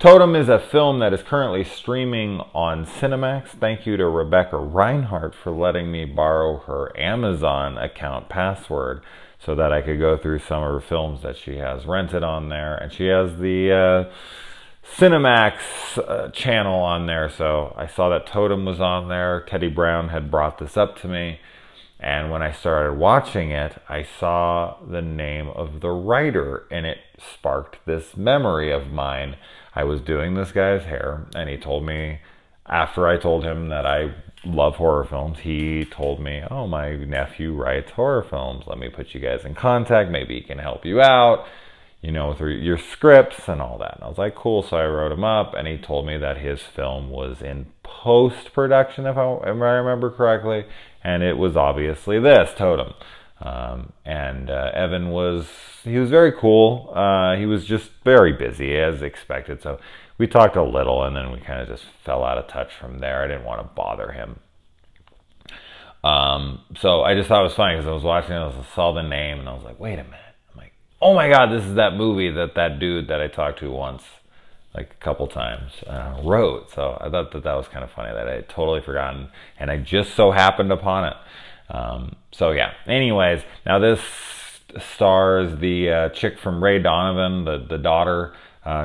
Totem is a film that is currently streaming on Cinemax. Thank you to Rebecca Reinhardt for letting me borrow her Amazon account password so that I could go through some of her films that she has rented on there. And she has the Cinemax channel on there, so I saw that Totem was on there. Teddy Brown had brought this up to me, and when I started watching it, I saw the name of the writer, and it sparked this memory of mine. I was doing this guy's hair, and he told me, after I told him that I love horror films, he told me, oh, my nephew writes horror films. Let me put you guys in contact. Maybe he can help you out, you know, through your scripts and all that. And I was like, cool. So I wrote him up, and he told me that his film was in post-production, if I remember correctly, and it was obviously this, Totem. Evan was very cool. He was just very busy, as expected. So we talked a little, and then we kind of just fell out of touch from there. I didn't want to bother him. So I just thought it was funny because I was watching it, I saw the name, and I was like, wait a minute. Oh my God, this is that movie that dude that I talked to once, like a couple times, wrote. So I thought that was kind of funny that I had totally forgotten, and I just so happened upon it. So yeah, anyways, now this stars the chick from Ray Donovan, the daughter.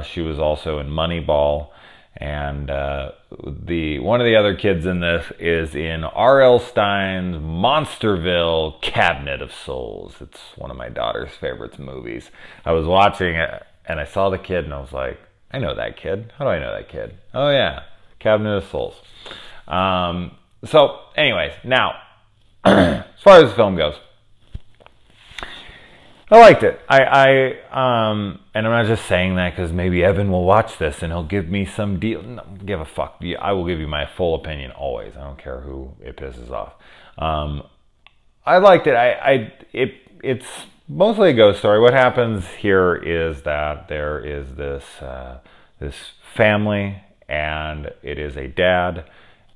She was also in Moneyball. And one of the other kids in this is in R.L. Stine's Monsterville Cabinet of Souls. It's one of my daughter's favorite movies. I was watching it, and I saw the kid, and I was like, I know that kid. How do I know that kid? Oh, yeah, Cabinet of Souls. So, anyways, now, as far as the film goes, I liked it. And I'm not just saying that because maybe Evan will watch this and he'll give me some deal. No, give a fuck. I will give you my full opinion always. I don't care who it pisses off. I liked it. It's mostly a ghost story. What happens here is that there is this family, and it is a dad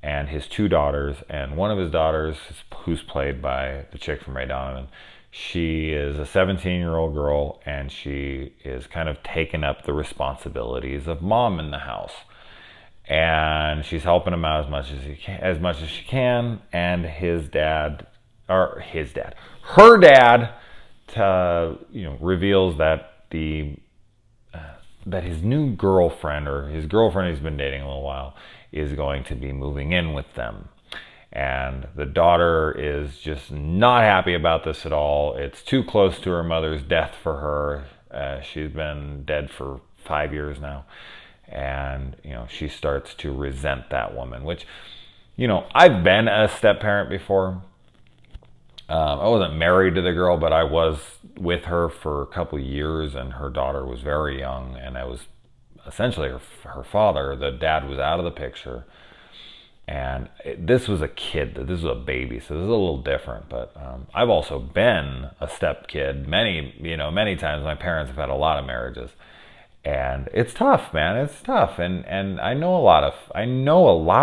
and his two daughters, and one of his daughters, who's played by the chick from Ray Donovan, she is a 17-year-old girl, and she is kind of taking up the responsibilities of mom in the house. And she's helping him out as much as she can. And her dad, reveals that that his new girlfriend, or his girlfriend he's been dating a little while, is going to be moving in with them. And the daughter is just not happy about this at all. It's too close to her mother's death for her. She's been dead for 5 years now. And, she starts to resent that woman, which, I've been a step-parent before. I wasn't married to the girl, but I was with her for a couple years, and her daughter was very young, and I was essentially her father. The dad was out of the picture. And this was a kid, this was a baby, so this is a little different. But I've also been a step kid many times. My parents have had a lot of marriages, and it's tough, man. It's tough, and I know a lot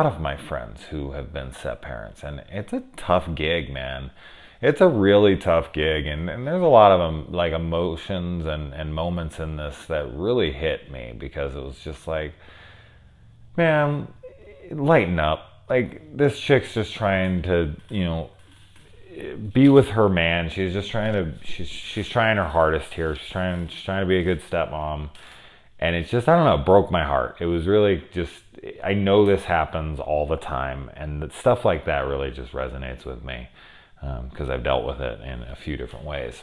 of my friends who have been step parents, and it's a tough gig, man. It's a really tough gig, and there's a lot of like emotions and moments in this that really hit me, because it was just like, man, lighten up. Like, this chick's just trying to, be with her man. She's just trying she's trying her hardest here. She's trying to be a good stepmom. And it's just, I don't know, it broke my heart. It was really just, I know this happens all the time. And stuff like that really just resonates with me, because I've dealt with it in a few different ways.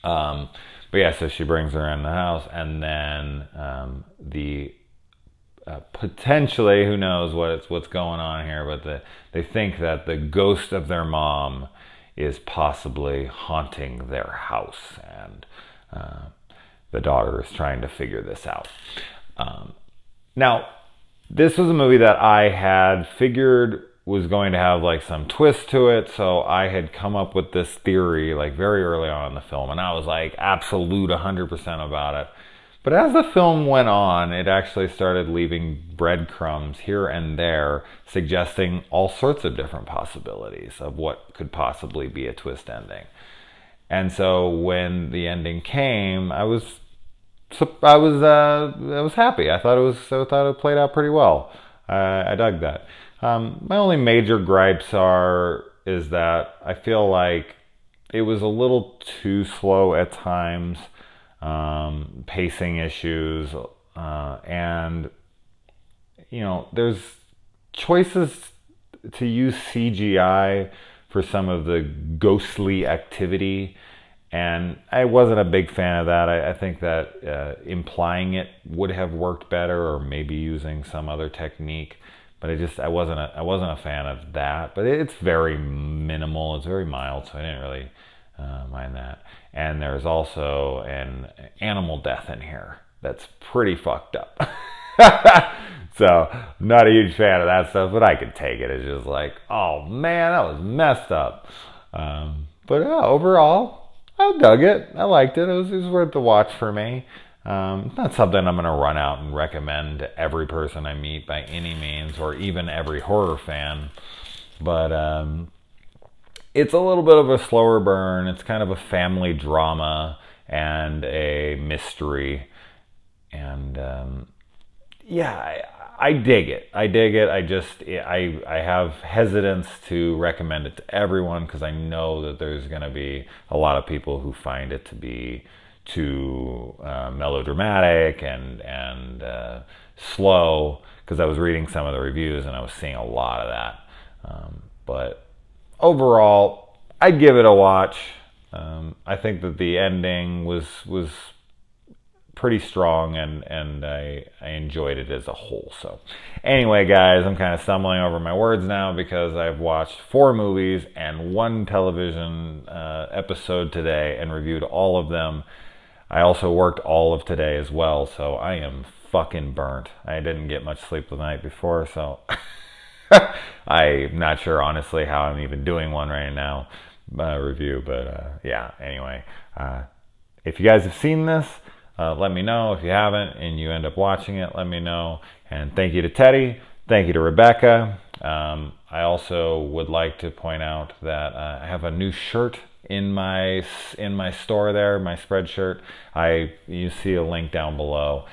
But yeah, so she brings her in the house, and then potentially, who knows what's going on here, but they think that the ghost of their mom is possibly haunting their house, and the daughter is trying to figure this out. Now, this was a movie that I had figured was going to have like some twist to it, so I had come up with this theory like very early on in the film, and I was like absolute 100% about it. But as the film went on, it actually started leaving breadcrumbs here and there, suggesting all sorts of different possibilities of what could possibly be a twist ending. And so when the ending came, I was I was happy. I thought it played out pretty well. I dug that. My only major gripes is that I feel like it was a little too slow at times, pacing issues, and there's choices to use CGI for some of the ghostly activity, and I wasn't a big fan of that. I think that implying it would have worked better, or maybe using some other technique. But I wasn't a fan of that. But it's very minimal. It's very mild, so I didn't really mind that. And there's also an animal death in here that's pretty fucked up. So, not a huge fan of that stuff, but I could take it. It's just like, oh man, that was messed up. But overall, I dug it. I liked it. It was worth the watch for me. It's not something I'm going to run out and recommend to every person I meet by any means, or even every horror fan. But it's a little bit of a slower burn. It's kind of a family drama and a mystery. And yeah, I dig it. I dig it. I have hesitance to recommend it to everyone because I know that there's going to be a lot of people who find it to be too melodramatic and slow, because I was reading some of the reviews and I was seeing a lot of that. But overall, I'd give it a watch. I think that the ending was pretty strong, and I enjoyed it as a whole. So anyway, guys, I'm kind of stumbling over my words now because I've watched 4 movies and 1 television episode today and reviewed all of them. I also worked all of today as well, so I am fucking burnt. I didn't get much sleep the night before, so I'm not sure honestly how I'm even doing one right now review, but yeah, anyway, if you guys have seen this, let me know. If you haven't and you end up watching it, let me know. And thank you to Teddy. Thank you to Rebecca. I also would like to point out that I have a new shirt in my store there, my spread shirt. You see a link down below.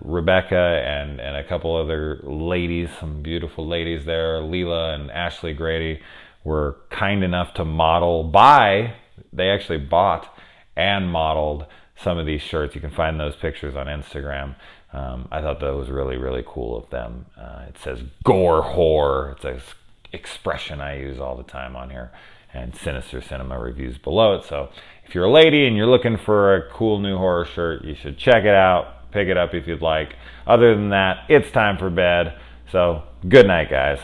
Rebecca and a couple other ladies, some beautiful ladies there, Leela and Ashley Grady, were kind enough to they actually bought and modeled some of these shirts. You can find those pictures on Instagram. I thought that was really, really cool of them. It says gore whore. It's an expression I use all the time on here. And Sinister Cinema reviews below it. So if you're a lady and you're looking for a cool new horror shirt, you should check it out. Pick it up if you'd like. Other than that, it's time for bed. So good night, guys.